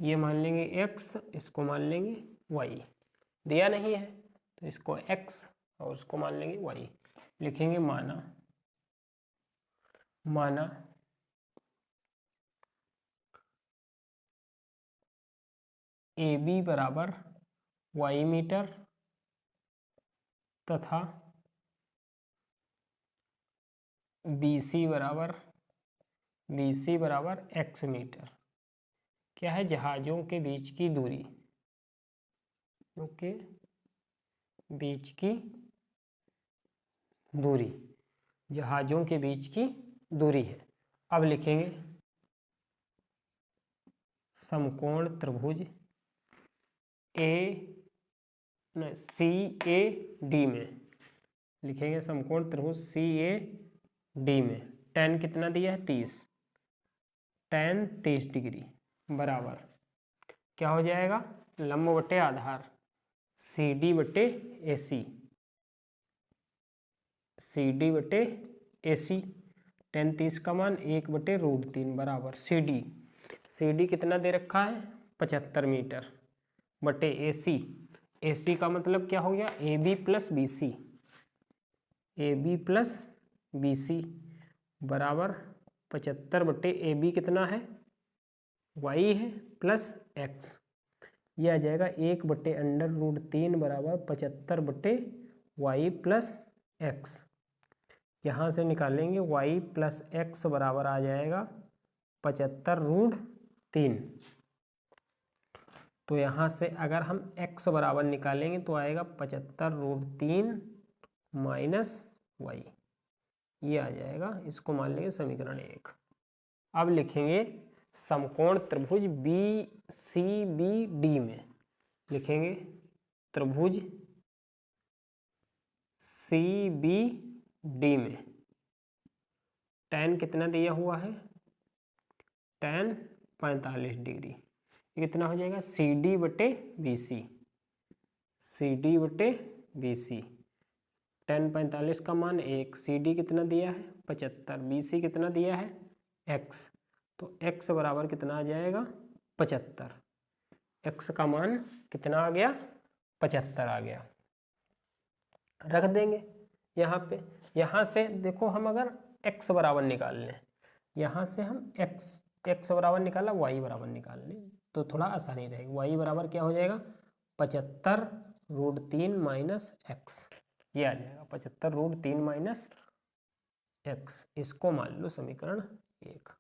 ये मान लेंगे x, इसको मान लेंगे y। दिया नहीं है तो इसको x और उसको मान लेंगे y। लिखेंगे माना ए बी बराबर y मीटर तथा बी सी बराबर x मीटर। क्या है, जहाजों के बीच की दूरी, के बीच की दूरी, जहाजों के बीच की दूरी है। अब लिखेंगे समकोण त्रिभुज सी ए डी में, लिखेंगे समकोण त्रिभुज सी ए डी में tan कितना दिया है 30, tan 30 डिग्री बराबर क्या हो जाएगा, लंब बटे आधार सी डी बटे ए सी, सी डी बटे ए सी। tan 30 का मान 1/√3 बराबर सी डी कितना दे रखा है 75 मीटर बटे ए सी का मतलब क्या हो गया A B plus B C बराबर 75 बटे ए बी कितना है y है प्लस x। यह आ जाएगा 1/√3 बराबर 75 बटे y प्लस x। यहाँ से निकालेंगे y प्लस x बराबर आ जाएगा 75√3। तो यहाँ से अगर हम x बराबर निकालेंगे तो आएगा 75√3 माइनस y, ये आ जाएगा। इसको मान लेंगे समीकरण 1। अब लिखेंगे समकोण त्रिभुज बी सी बी डी में, लिखेंगे त्रिभुज सी बी डी में tan कितना दिया हुआ है tan 45 डिग्री। ये कितना हो जाएगा सी डी बटे बी सी, सी डी बटे बी सी। tan 45 का मान 1, सी डी कितना दिया है 75, बी सी कितना दिया है x। तो x बराबर कितना आ जाएगा 75, x का मान कितना आ गया 75 आ गया। रख देंगे यहाँ पे। यहाँ से देखो हम अगर x बराबर निकाल लें, यहाँ से हम x बराबर निकाला y बराबर निकाल लें तो थोड़ा आसानी रहेगी। y बराबर क्या हो जाएगा 75√3 माइनस x, ये आ जाएगा 75√3 माइनस x। इसको मान लो समीकरण 1,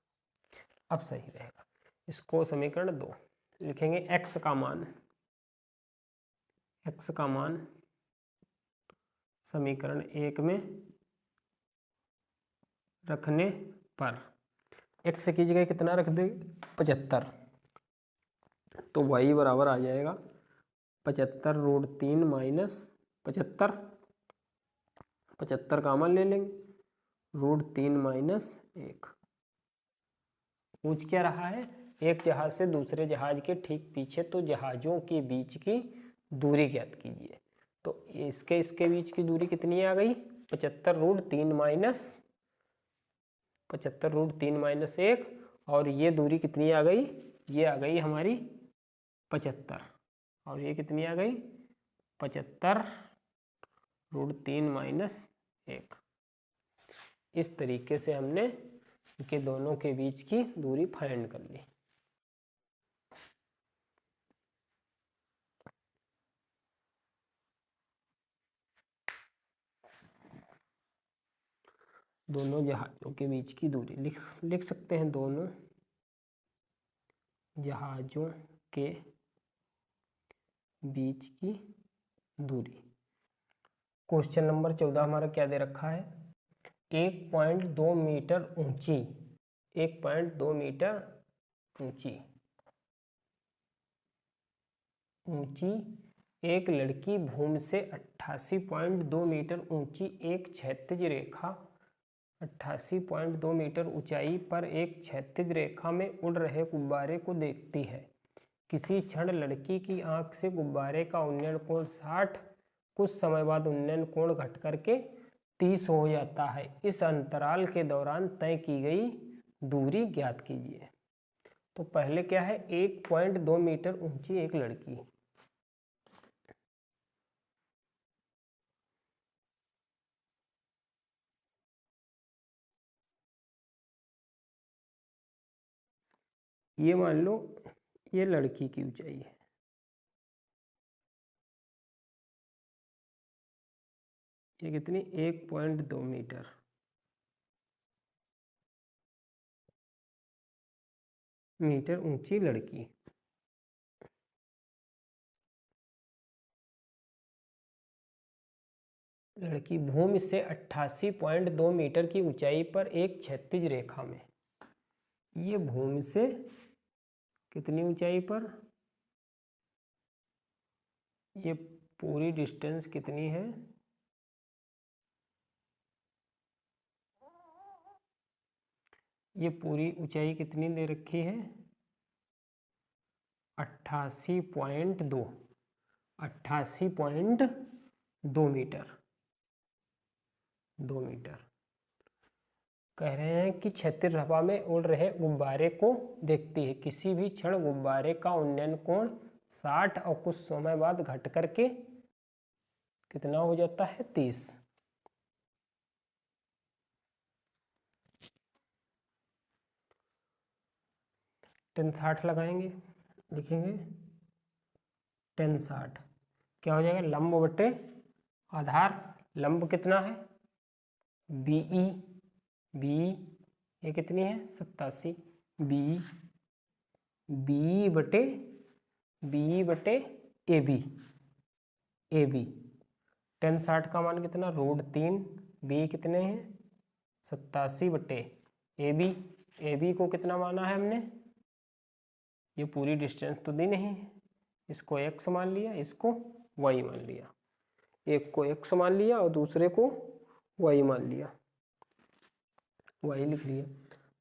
अब सही रहेगा। इसको समीकरण 2 लिखेंगे x का मान समीकरण 1 में रखने पर x की जगह कितना रख देंगे 75, तो y बराबर आ जाएगा 75√3 माइनस 75, 75 कॉमन ले लेंगे, √3 माइनस 1। पूछ क्या रहा है? एक जहाज से दूसरे जहाज के ठीक पीछे, तो जहाज़ों के बीच की दूरी ज्ञात कीजिए। तो इसके बीच की दूरी कितनी आ गई? 75√3 माइनस 1, और ये दूरी कितनी आ गई? ये आ गई हमारी 75, और ये कितनी आ गई? 75√3 माइनस 1। इस तरीके से हमने इनके दोनों के बीच की दूरी फाइंड कर ली। दोनों जहाज़ों के बीच की दूरी लिख सकते हैं, दोनों जहाज़ों के बीच की दूरी। क्वेश्चन नंबर 14 हमारा क्या दे रखा है? 1.2 मीटर ऊंची, 1.2 मीटर ऊंची एक लड़की भूमि से 88.2 मीटर ऊंची एक क्षैतिज रेखा 88.2 मीटर ऊंचाई पर एक क्षैतिज रेखा में उड़ रहे गुब्बारे को देखती है। किसी क्षण लड़की की आंख से गुब्बारे का उन्नयन कोण 60, कुछ समय बाद उन्नयन कोण घट करके 30 हो जाता है। इस अंतराल के दौरान तय की गई दूरी ज्ञात कीजिए। तो पहले क्या है? 1.2 मीटर ऊंची एक लड़की, ये मान लो ये लड़की की ऊंचाई है, ये कितनी? 1.2 मीटर ऊंची लड़की। लड़की भूमि से 88.2 मीटर की ऊंचाई पर एक क्षैतिज रेखा में, ये भूमि से कितनी ऊंचाई पर? ये पूरी डिस्टेंस कितनी है? ये पूरी ऊंचाई कितनी दे रखी है? 88.2 मीटर, 2 मीटर। कह रहे हैं कि क्षैतिज हवा में उड़ रहे गुब्बारे को देखती है। किसी भी क्षण गुब्बारे का उन्नयन कोण 60 और कुछ समय बाद घट करके कितना हो जाता है? 30। tan 60 लगाएंगे, लिखेंगे tan 60 क्या हो जाएगा? लंब बटे आधार। लंब कितना है? BE, BE ये कितनी है? 87। BE बटे AB। tan 60 का मान कितना? √3। BE कितने हैं? 87 बटे AB को कितना माना है हमने? ये पूरी डिस्टेंस तो दी नहीं है, इसको x मान लिया, इसको y मान लिया। एक को x मान लिया और दूसरे को y मान लिया, y लिख लिया।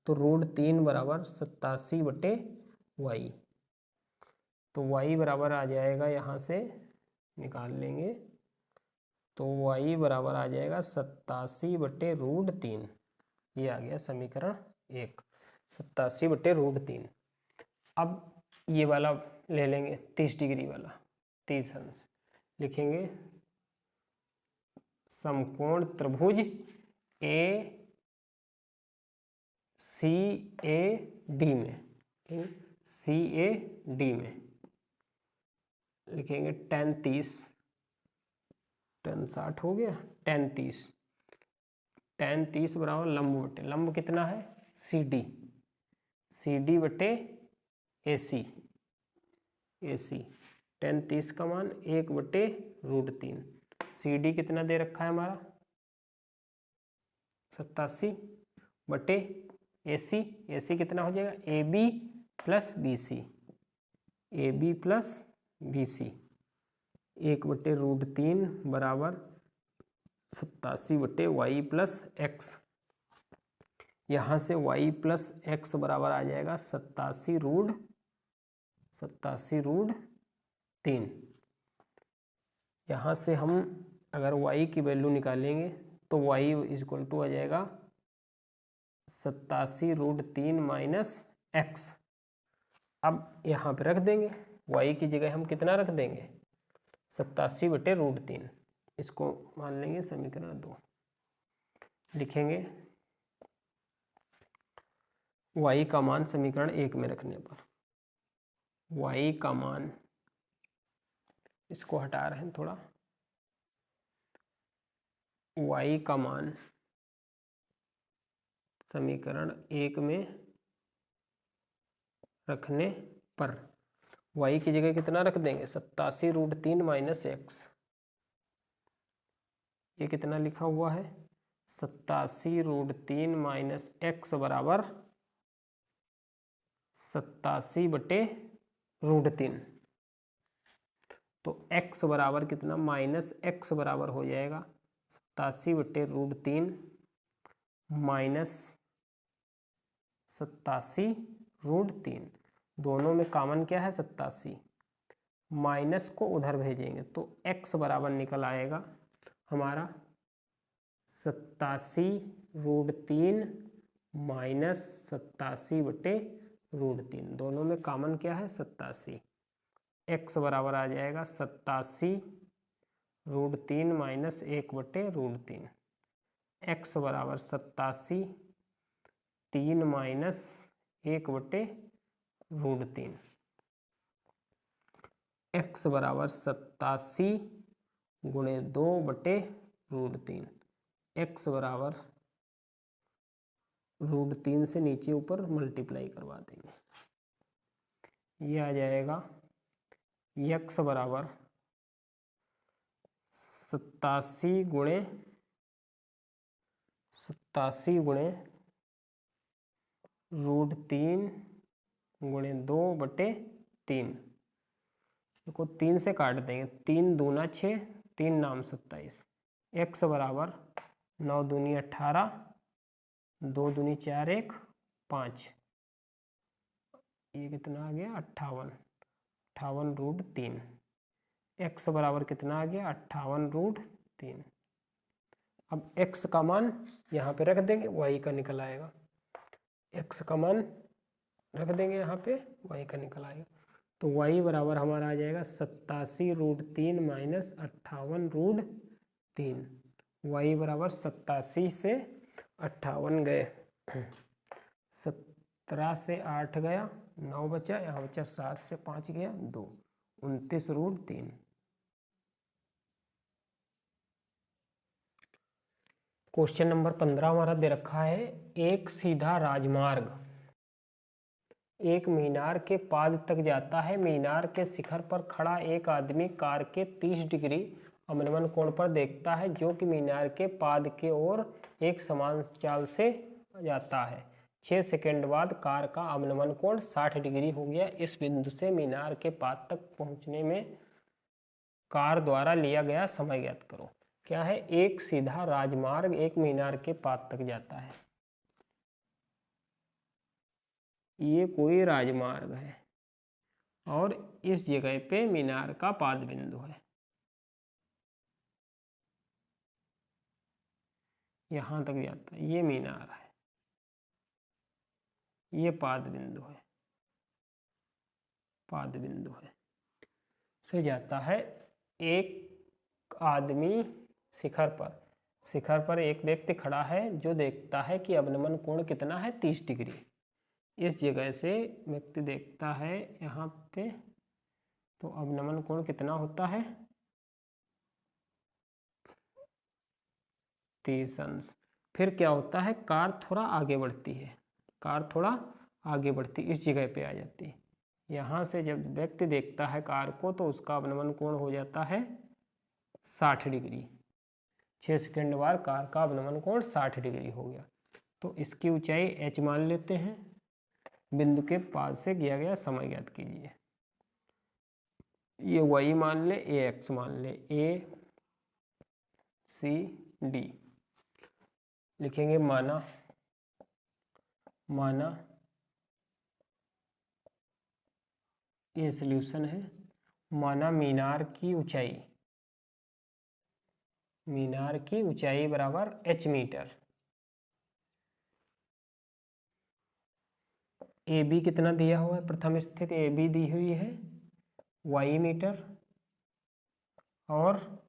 तो √3 बराबर 87 बटे y। तो y बराबर आ जाएगा, यहाँ से निकाल लेंगे, तो y बराबर आ जाएगा 87 बटे √3। ये आ गया समीकरण 1, 87 बटे √3। अब ये वाला ले लेंगे 30 डिग्री वाला, 30 अंश लिखेंगे। समकोण त्रिभुज CAD में, CAD में लिखेंगे tan 30, tan 60 हो गया, tan 30 बराबर लंब बटे, लंब कितना है? CD बटे AC। tan 30 का मान 1 बटे √3। CD कितना दे रखा है हमारा? 87 बटे AC कितना हो जाएगा? AB plus BC, AB plus BC। 1/√3 बराबर 87/y प्लस एक्स। यहाँ से y प्लस एक्स बराबर आ जाएगा 87√3। यहाँ से हम अगर y की वैल्यू निकालेंगे तो y इक्वल टू आ जाएगा 87√3 माइनस एक्स। अब यहाँ पे रख देंगे, y की जगह हम कितना रख देंगे 87/√3। इसको मान लेंगे समीकरण 2। लिखेंगे y का मान समीकरण 1 में रखने पर y का मान, इसको हटा रहे हैं थोड़ा, y का मान समीकरण 1 में रखने पर y की जगह कितना रख देंगे 87√3 माइनस एक्स। ये कितना लिखा हुआ है 87√3 माइनस एक्स बराबर 87/√3। तो x बराबर कितना माइनस एक्स बराबर हो जाएगा 87/√3 माइनस 87√3। दोनों में कॉमन क्या है 87, माइनस को उधर भेजेंगे तो x बराबर निकल आएगा हमारा 87√3 माइनस 87/√3। दोनों में कॉमन क्या है 87। x बराबर आ जाएगा 87√3 माइनस 1/√3। x बराबर 87 माइनस 1/√3। x बराबर 87 गुणे 2/√3। x बराबर √3 से नीचे ऊपर मल्टीप्लाई करवा देंगे। ये आ जाएगा x बराबर 87 गुणे √3 गुणे 2/3। इसको 3 से काट देंगे, 3 दूना 6, 3 नाम 27। x बराबर 9 दूनी 18, 2 दूनी 4, 1 5। ये कितना आ गया 58/√3। x बराबर कितना आ गया 58/√3। अब x का मान यहाँ पे रख देंगे, y का निकल आएगा। x का मान रख देंगे यहाँ पे, y का निकल आएगा। तो y बराबर हमारा आ जाएगा 87√3 माइनस 58/√3। y बराबर 87 से 58 गए, 17 से 8 गया, 9 बचा, यहाँ बचा 7 से 5 गया 2, 29/3। क्वेश्चन नंबर 15 हमारा दे रखा है, एक सीधा राजमार्ग एक मीनार के पाद तक जाता है। मीनार के शिखर पर खड़ा एक आदमी कार के 30 डिग्री अवनमन कोण पर देखता है, जो कि मीनार के पाद के ओर एक समान चाल से जाता है। 6 सेकंड बाद कार का अवनमन कोण 60 डिग्री हो गया। इस बिंदु से मीनार के पाद तक पहुंचने में कार द्वारा लिया गया समय ज्ञात करो। क्या है, एक सीधा राजमार्ग एक मीनार के पाद तक जाता है। ये कोई राजमार्ग है और इस जगह पे मीनार का पाद बिंदु है। यहां तक जाता है, ये मीनार है, ये पाद बिंदु है, पाद बिंदु है से जाता है। एक आदमी शिखर पर एक व्यक्ति खड़ा है जो देखता है कि अवनमन कोण कितना है 30 डिग्री। इस जगह से व्यक्ति देखता है यहाँ पे, तो अवनमन कोण कितना होता है 30 अंश। फिर क्या होता है, कार थोड़ा आगे बढ़ती है, कार थोड़ा आगे बढ़ती इस जगह पे आ जाती है। यहाँ से जब व्यक्ति देखता है कार को तो उसका अवनमन कोण हो जाता है 60 डिग्री। 6 सेकंड बाद कार का अवनमन कोण 60 डिग्री हो गया। तो इसकी ऊंचाई h मान लेते हैं। बिंदु के पास से किया गया समय ज्ञात कीजिए। ये y मान ले, ये x मान ले, ए सी डी लिखेंगे। माना ये सॉल्यूशन है। माना मीनार की ऊंचाई बराबर h मीटर। ए बी कितना दिया हुआ है, प्रथम स्थिति ए बी दी हुई है y मीटर, और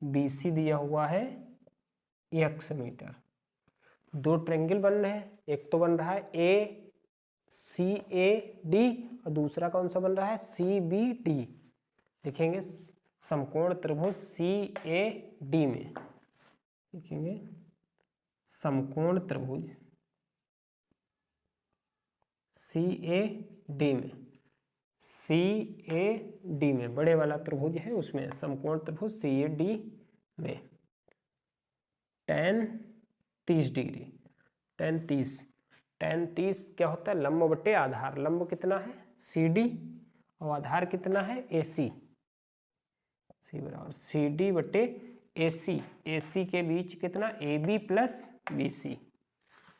बी सी दिया हुआ है x मीटर। दो ट्रायंगल बन रहे हैं, एक तो बन रहा है ए सी ए डी और दूसरा कौन सा बन रहा है, सी बी डी। लिखेंगे समकोण त्रिभुज सी ए डी में, लिखेंगे समकोण त्रिभुज सी ए डी में, सी ए डी में बड़े वाला त्रिभुज है उसमें, समकोण त्रिभुज सी ए डी में tan 30 डिग्री। tan 30 क्या होता है, लंब बटे आधार। लंब कितना है सी डी और आधार कितना है ए सी। सी बराबर सी डी बटे ए सी। ए सी के बीच कितना, A B plus B C.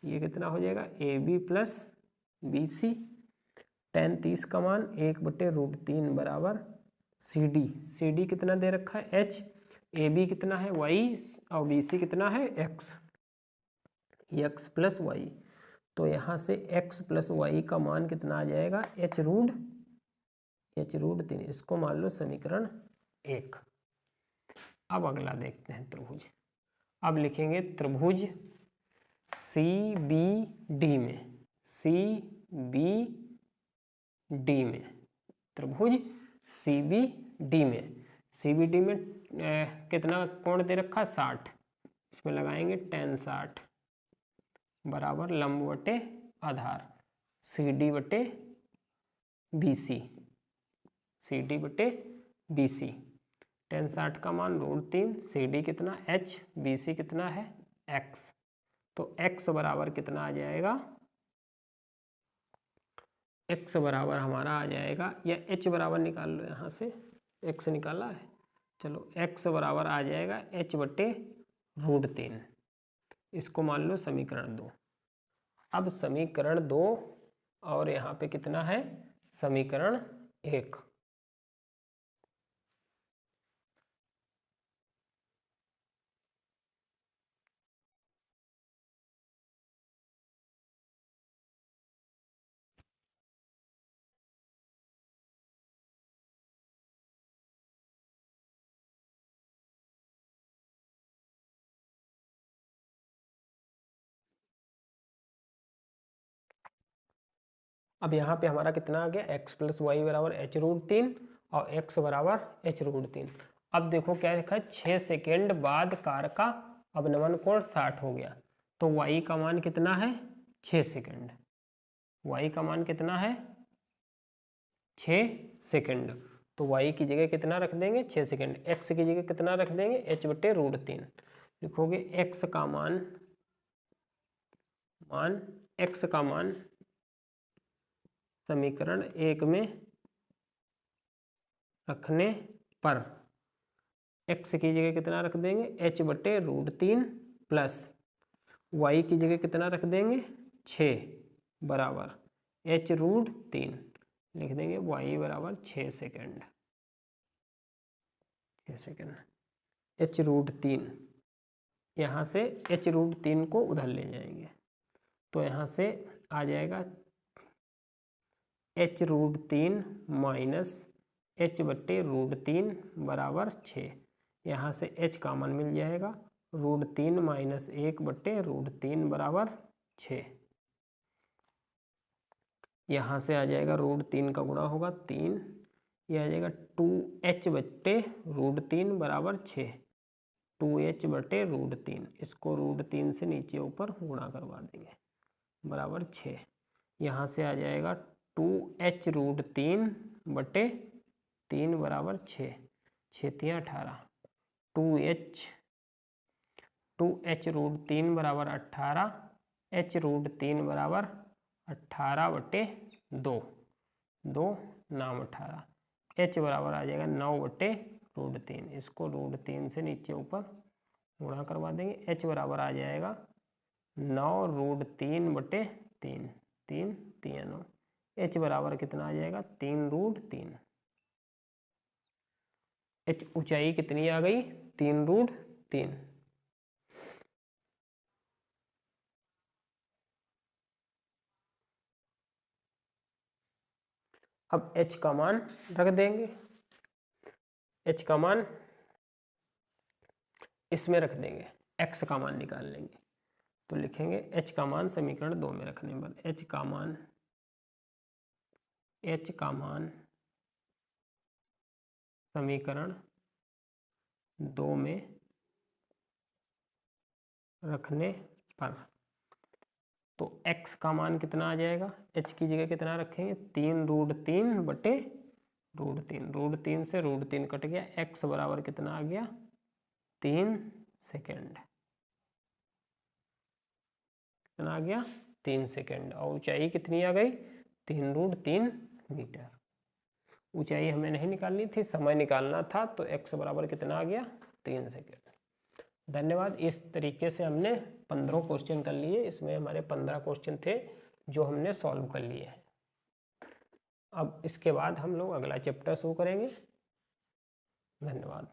ये कितना हो जाएगा, A B plus B C. tan 30 का मान 1/√3 बराबर सी डी। सी डी कितना दे रखा है h, ए बी कितना है y और बी सी कितना है x, x प्लस वाई। तो यहाँ से x प्लस वाई का मान कितना आ जाएगा, h√3। इसको मान लो समीकरण 1। अब अगला देखते हैं त्रिभुज। अब लिखेंगे त्रिभुज सी बी डी में, त्रिभुज सी बी डी में कितना कोण दे रखा है 60। इसमें लगाएंगे tan 60 बराबर लंब बटे आधार सी डी बटे बी सी, tan 60 का मान √3, सी डी कितना h, बी सी कितना है x। तो x बराबर कितना आ जाएगा, x बराबर हमारा आ जाएगा, या h बराबर निकाल लो, यहाँ से x निकाला है, चलो x बराबर आ जाएगा h/√3। इसको मान लो समीकरण 2। अब समीकरण 2 और यहाँ पे कितना है समीकरण 1। अब यहाँ पे हमारा कितना आ गया, x प्लस वाई बराबर h√3 और x बराबर h√3। अब देखो क्या लिखा है, 6 सेकेंड बाद कार का अवनमन कोण 60 हो गया। तो y का मान कितना है 6 सेकेंड, y का मान कितना है 6 सेकेंड। तो y की जगह कितना रख देंगे 6 सेकेंड, x की जगह कितना रख देंगे h/√3। लिखोगे x का मान समीकरण 1 में रखने पर x की जगह कितना रख देंगे h/√3 प्लस y की जगह कितना रख देंगे 6 बराबर h√3। लिख देंगे y बराबर 6 सेकेंड, h√3। यहाँ से h√3 को उधर ले जाएंगे तो यहाँ से आ जाएगा h√3 माइनस h/√3 बराबर 6। यहाँ से h का मान मिल जाएगा √3 माइनस 1/√3 बराबर 6। यहाँ से आ जाएगा √3 का गुणा होगा 3, यह आ जाएगा 2h/√3 बराबर 6, 2h/√3। इसको √3 से नीचे ऊपर गुणा करवा देंगे बराबर 6। यहाँ से आ जाएगा 2h√3/3 बराबर 6, 6 × 18, 2h√3 बराबर 18, h√3 बराबर 18/2, 2 नाम 18। h बराबर आ जाएगा 9/√3। इसको √3 से नीचे ऊपर गुणा करवा देंगे। h बराबर आ जाएगा 9√3/3, 3 3 h बराबर कितना आ जाएगा 3√3। h ऊंचाई कितनी आ गई 3√3। अब h का मान रख देंगे, h का मान इसमें रख देंगे, x का मान निकाल लेंगे। तो लिखेंगे h का मान समीकरण 2 में रखने पर h का मान समीकरण 2 में रखने पर, तो x का मान कितना आ जाएगा, h की जगह कितना रखेंगे 3√3/√3, √3 से √3 कट गया, x बराबर कितना आ गया 3 सेकेंड, कितना आ गया 3 सेकेंड। और ऊंचाई कितनी आ गई 3√3 मीटर। ऊंचाई हमें नहीं निकालनी थी, समय निकालना था, तो x बराबर कितना आ गया 3 सेकेंड। धन्यवाद। इस तरीके से हमने 15 क्वेश्चन कर लिए। इसमें हमारे 15 क्वेश्चन थे जो हमने सॉल्व कर लिए हैं। अब इसके बाद हम लोग अगला चैप्टर शुरू करेंगे। धन्यवाद।